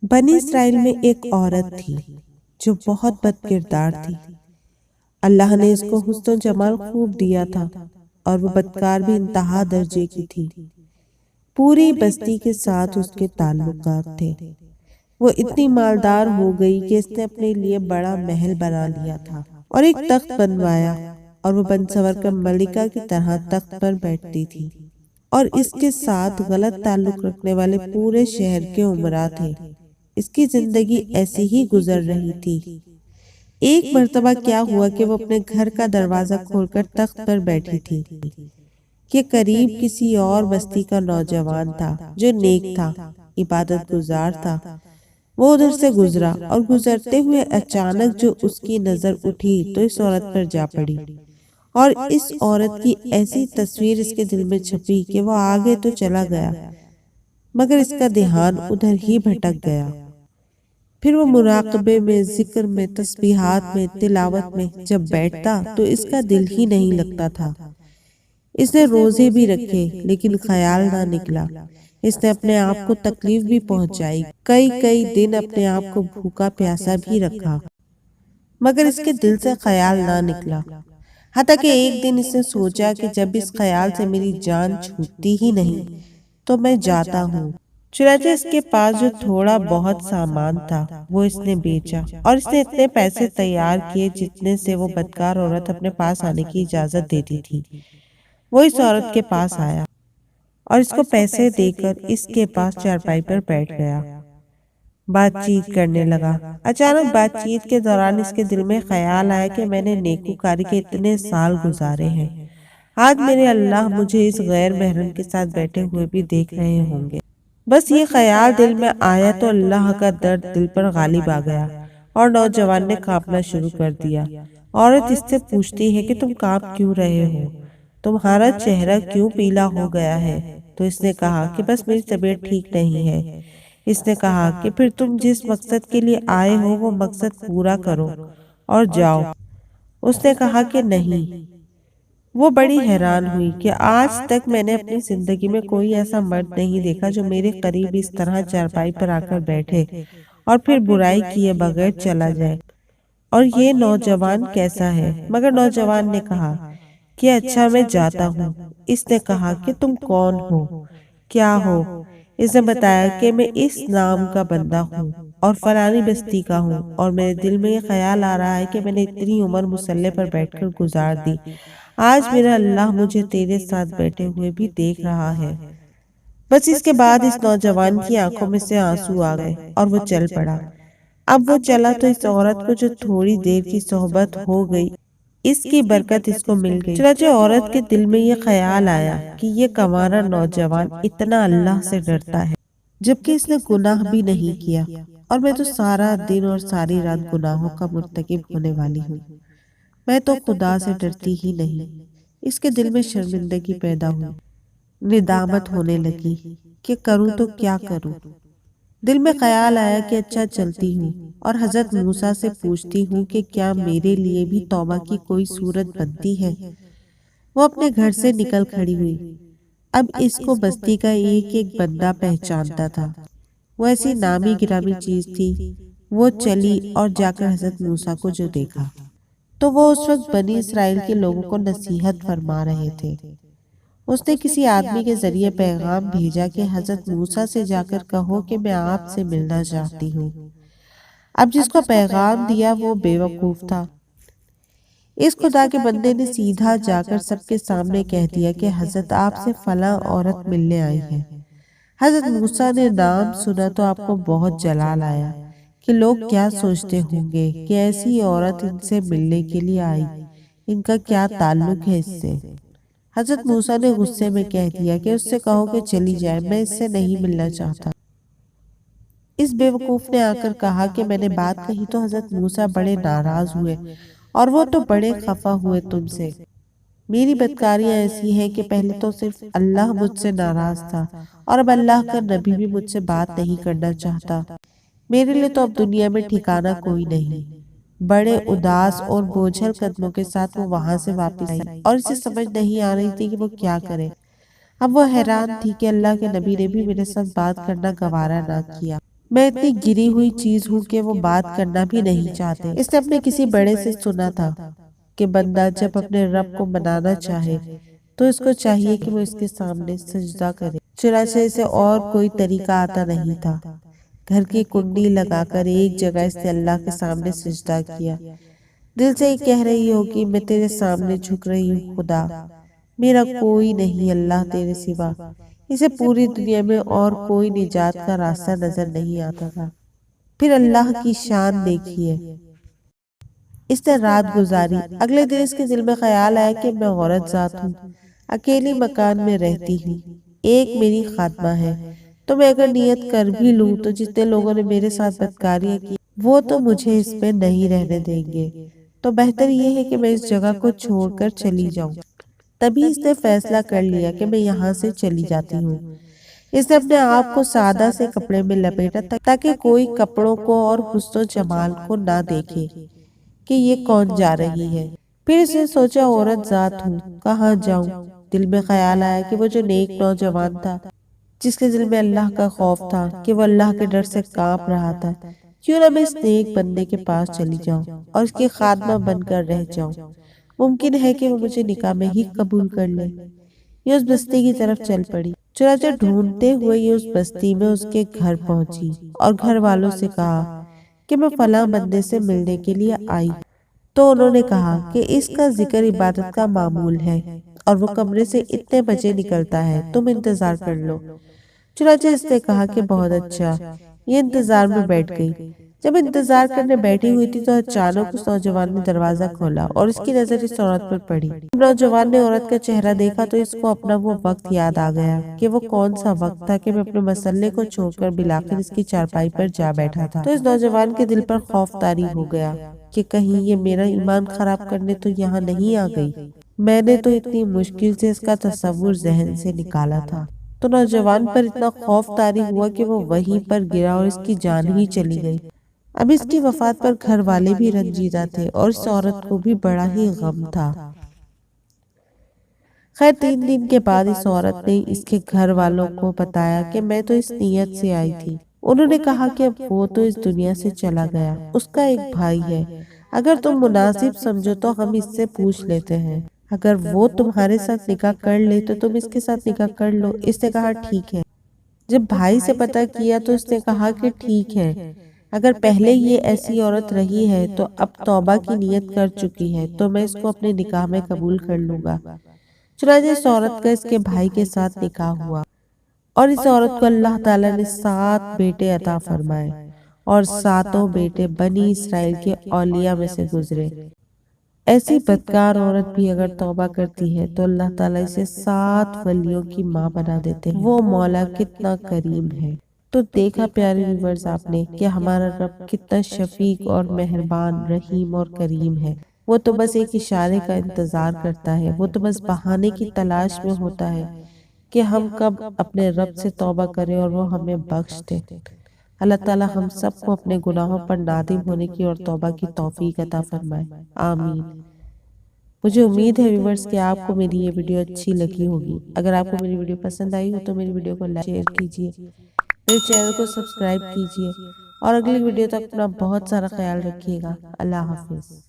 بنی اسرائیل میں ایک عورت تھی جو بہت بد کردار تھی۔ اللہ نے اس کو حسن و جمال خوب دیا تھا اور وہ بدکار بھی انتہا درجے کی تھی۔ پوری بستی کے ساتھ اس کے تعلقات تھے۔ وہ اتنی مالدار ہو گئی کہ اس نے اپنے لیے بڑا محل بنا لیا تھا اور ایک تخت بنوایا، اور وہ بن سور کر ملکہ کی طرح تخت پر بیٹھتی تھی، اور اس کے ساتھ غلط تعلق رکھنے والے پورے شہر کے امراء تھے۔ اس کی زندگی ایسی ہی گزر رہی تھی۔ ایک مرتبہ کیا ہوا کہ وہ اپنے گھر کا دروازہ کھول کر تخت پر بیٹھی تھی کہ قریب کسی اور بستی کا نوجوان تھا جو نیک تھا، عبادت گزار تھا۔ وہ ادھر سے گزرا اور گزرتے ہوئے اچانک جو اس کی نظر اٹھی تو اس عورت پر جا پڑی، اور اس عورت کی ایسی تصویر اس کے دل میں چھپی کہ وہ آگے تو چلا گیا مگر اس کا دھیان ادھر ہی بھٹک گیا۔ پھر وہ مراقبے میں، ذکر میں، تسبیحات میں، تلاوت میں جب بیٹھتا تو اس کا دل ہی نہیں لگتا تھا۔ اس نے روزے بھی رکھے لیکن خیال نہ نکلا۔ اس نے اپنے آپ کو تکلیف بھی پہنچائی، کئی دن اپنے آپ کو بھوکا پیاسا بھی رکھا مگر اس کے دل سے خیال نہ نکلا، حتیٰ کہ ایک دن اس نے سوچا کہ جب اس خیال سے میری جان چھوٹتی ہی نہیں تو میں جاتا ہوں۔ چنانچہ اس کے پاس جو تھوڑا بہت سامان تھا وہ اس نے بیچا، اور اس نے اتنے پیسے تیار کیے جتنے سے وہ بدکار عورت اپنے پاس آنے کی اجازت دیتی تھی۔ وہ اس عورت کے پاس آیا اور اس کو پیسے دے کر اس کے پاس چارپائی پر بیٹھ گیا، بات چیت کرنے لگا۔ اچانک بات چیت کے دوران اس کے دل میں خیال آیا کہ میں نے نیکوکاری کے اتنے سال گزارے ہیں، آج میرے اللہ مجھے اس غیر محرم کے ساتھ بیٹھے ہوئے بھی دیکھ رہے ہوں گے۔ بس یہ خیال دل میں آیا تو اللہ کا درد دل پر غالب آ گیا اور نوجوان نے کانپنا شروع کر دیا۔ عورت اس سے پوچھتی ہے کہ تم کانپ کیوں رہے ہو، تمہارا چہرہ کیوں پیلا ہو گیا ہے؟ تو اس نے کہا کہ بس میری طبیعت ٹھیک نہیں ہے۔ اس نے کہا کہ پھر تم جس مقصد کے لیے آئے ہو وہ مقصد پورا کرو اور جاؤ۔ اس نے کہا کہ نہیں۔ وہ بڑی حیران ہوئی کہ آج تک میں نے اپنی زندگی میں کوئی ایسا مرد نہیں دیکھا جو میرے قریب اس طرح چارپائی پر آ کر بیٹھے اور پھر برائی کیے بغیر چلا جائے، اور یہ نوجوان کیسا ہے؟ مگر نوجوان نے کہا کہ اچھا میں جاتا ہوں۔ اس نے کہا کہ تم کون ہو، کیا ہو؟ اس نے بتایا کہ میں اس نام کا بندہ ہوں اور فلانی بستی کا ہوں، اور میرے دل میں یہ خیال آ رہا ہے کہ میں نے اتنی عمر مصلے پر بیٹھ کر گزار دی، آج میرا اللہ مجھے تیرے ساتھ بیٹھے ہوئے بھی دیکھ رہا ہے۔ بس اس کے بعد اس نوجوان کی آنکھوں میں سے آنسو آ گئے اور وہ چل پڑا۔ اب وہ چلا تو اس عورت کو جو تھوڑی دیر کی صحبت ہو گئی اس کی برکت اس کو مل گئی۔ چنانچہ عورت کے دل میں یہ خیال آیا کہ یہ کنوارا نوجوان اتنا اللہ سے ڈرتا ہے جبکہ اس نے گناہ بھی نہیں کیا، اور میں تو سارا دن اور ساری رات گناہوں کا مرتکب ہونے والی ہوں، میں تو خدا سے ڈرتی ہی نہیں۔ اس کے دل میں شرمندگی پیدا ہوئی، ندامت ہونے لگی کہ کروں تو کیا کروں۔ دل میں خیال آیا کہ اچھا چلتی ہوں اور حضرت موسیٰ سے پوچھتی ہوں کہ کیا میرے لیے بھی توبہ کی کوئی صورت بنتی ہے۔ وہ اپنے گھر سے نکل کھڑی ہوئی۔ اب اس کو بستی کا ایک ایک بندہ پہچانتا تھا، وہ ایسی نامی گرامی چیز تھی۔ وہ چلی اور جا کر حضرت موسیٰ کو جو دیکھا تو وہ اس وقت بنی اسرائیل کے لوگوں کو نصیحت فرما رہے تھے۔ اس نے کسی آدمی کے ذریعے پیغام بھیجا کہ حضرت موسیٰ سے جا کر کہو کہ میں آپ سے ملنا چاہتی ہوں۔ اب جس کو پیغام دیا وہ بے وقوف تھا۔ اس خدا کے بندے نے سیدھا جا کر سب کے سامنے کہہ دیا کہ حضرت آپ سے فلاں عورت ملنے آئی ہے۔ حضرت موسیٰ نے نام سنا تو آپ کو بہت جلال آیا کہ لوگ کیا سوچتے ہوں گے کہ ایسی عورت ان سے ملنے کے لیے آئی، ان کا کیا تعلق ہے اس سے۔ حضرت موسیٰ نے غصے میں کہہ دیا کہ اس سے کہو کہ چلی جائے، میں اس سے نہیں ملنا چاہتا۔ اس بے وقوف نے آ کر کہا کہ میں نے بات کہی تو حضرت موسیٰ بڑے ناراض ہوئے، اور وہ تو بڑے خفا ہوئے تم سے۔ میری بدکاریاں ایسی ہیں کہ پہلے تو صرف اللہ مجھ سے ناراض تھا، اور اب اللہ کا نبی بھی مجھ سے بات نہیں کرنا چاہتا۔ میرے لیے تو اب دنیا میں ٹھکانہ کوئی نہیں۔ بڑے اداس اور بوجھل قدموں کے ساتھ وہ وہاں سے واپس آئی، اور اسے سمجھ نہیں آ رہی تھی کہ وہ کیا کرے۔ اب وہ حیران تھی کہ اللہ کے نبی نے بھی میرے ساتھ بات کرنا گوارا نہ کیا۔ میں اتنی گری ہوئی چیز ہوں کہ وہ بات کرنا بھی نہیں چاہتے۔ اس نے اپنے کسی بڑے سے سنا تھا کہ بندہ جب اپنے رب کو منانا چاہے تو اس کو چاہیے کہ وہ اس کے سامنے سجدہ کرے، چنانچہ اسے اور کوئی طریقہ آتا نہیں تھا۔ گھر کی کنڈی لگا کر ایک جگہ اس نے اللہ کے سامنے سجدہ کیا، دل سے ہی کہہ رہی ہوگی میں تیرے سامنے جھک رہی ہوں خدا، میرا کوئی نہیں اللہ تیرے سوا۔ اسے پوری دنیا میں اور کوئی نجات کا راستہ نظر نہیں آتا تھا۔ پھر اللہ کی شان دیکھیے، اس نے رات گزاری۔ اگلے دن اس کے دل میں خیال آیا کہ میں عورت ذات ہوں، اکیلی مکان میں رہتی ہوں، ایک میری خادمہ ہے، تو میں اگر نیت کر بھی لوں تو جتنے لوگوں نے میرے ساتھ بدکاریاں کی وہ تو مجھے اس میں نہیں رہنے دیں گے، تو بہتر یہ ہے کہ میں اس جگہ کو چھوڑ کر چلی جاؤں۔ تبھی اس نے فیصلہ کر لیا کہ میں یہاں سے چلی جاتی ہوں۔ اس نے اپنے آپ کو سادہ سے کپڑے میں لپیٹا تاکہ کوئی کپڑوں کو اور حسن و جمال کو نہ دیکھے کہ یہ کون جا رہی ہے۔ پھر اس نے سوچا عورت ذات ہوں، کہاں جاؤں؟ دل میں خیال آیا کہ وہ جو نیک نوجوان تھا جس کے دل میں اللہ کا خوف تھا، کہ وہ اللہ کے ڈر سے کانپ رہا تھا، کیوں نہ میں اس نیک بندے کے پاس چلی جاؤں اور اس کی خادمہ بن کر رہ جاؤں، ممکن ہے کہ وہ مجھے نکاح میں ہی قبول کر لے۔ یہ اس بستی کی طرف چل پڑی، چنانچہ ڈھونڈتے ہوئے یہ اس بستی میں اس کے گھر پہنچی اور گھر والوں سے کہا کہ میں فلاں بندے سے ملنے کے لیے آئی ہوں۔ تو انہوں نے کہا کہ اس کا ذکر عبادت کا معمول ہے اور وہ کمرے سے اتنے بجے نکلتا ہے، تم انتظار کر لو۔ چنانچہ اس نے کہا کہ بہت اچھا، یہ انتظار میں بیٹھ گئی۔ جب انتظار کرنے بیٹھی ہوئی تھی تو اچانک اس نوجوان نے دروازہ کھولا اور اس کی نظر اس عورت پر پڑی۔ جب نوجوان نے عورت کا چہرہ دیکھا تو اس کو اپنا وہ وقت یاد آ گیا کہ وہ کون سا وقت تھا کہ میں اپنے مسئلے کو چھوڑ کر بلاخر اس کی چارپائی پر جا بیٹھا تھا۔ تو اس نوجوان کے دل پر خوف طاری ہو گیا کہ کہیں یہ میرا ایمان خراب کرنے تو یہاں نہیں آ گئی، میں نے تو اتنی مشکل سے اس کا تصور ذہن سے نکالا تھا۔ تو نوجوان پر اتنا خوف طاری ہوا کہ وہ وہیں پر گرا اور اس کی جان ہی چلی گئی۔ اب اس کی وفات پر گھر والے بھی رنجیدہ تھے اور اس عورت کو بھی بڑا ہی غم تھا۔ خیر 3 دن کے بعد اس عورت نے اس کے گھر والوں کو بتایا کہ میں تو اس نیت سے آئی تھی۔ انہوں نے کہا کہ اب وہ تو اس دنیا سے چلا گیا، اس کا ایک بھائی ہے، اگر تم مناسب سمجھو تو ہم اس سے پوچھ لیتے ہیں، اگر وہ تمہارے ساتھ نکاح کر لے تو تم اس کے ساتھ نکاح کر لو۔ اس نے کہا ٹھیک ہے۔ جب بھائی سے پتہ کیا تو اس نے کہا کہ ٹھیک ہے، اگر پہلے یہ ایسی عورت رہی ہے تو اب توبہ کی نیت کر چکی ہے تو میں اس کو اپنے نکاح میں قبول کر لوں گا۔ چنانچہ اس عورت کا اس کے بھائی کے ساتھ نکاح ہوا اور اس عورت کو اللہ تعالیٰ نے 7 بیٹے عطا فرمائے اور 7 بیٹے بنی اسرائیل کے اولیاء میں سے گزرے۔ ایسی بدکار عورت بھی اگر توبہ کرتی ہے تو اللہ تعالیٰ اسے 7 ولیوں کی ماں بنا دیتے ہیں۔ وہ مولا کتنا کریم ہے۔ تو دیکھا پیارے ویورز آپ نے کہ ہمارا رب کتنا شفیق اور مہربان، رحیم اور کریم ہے۔ وہ تو بس ایک اشارے کا انتظار کرتا ہے، وہ تو بس بہانے کی تلاش میں ہوتا ہے کہ ہم کب اپنے رب سے توبہ کریں اور وہ ہمیں بخش دے۔ اللہ تعالیٰ ہم سب کو اپنے گناہوں پر نادم ہونے کی اور توبہ کی توفیق عطا فرمائے، آمین۔ مجھے امید ہے ویورز کہ آپ کو میری یہ ویڈیو اچھی لگی ہوگی۔ اگر آپ کو میری ویڈیو پسند آئی ہو تو میری ویڈیو کو لائک شیئر کیجیے، میرے چینل کو سبسکرائب کیجیے اور اگلی ویڈیو تک اپنا بہت سارا خیال رکھیے گا۔ اللہ حافظ۔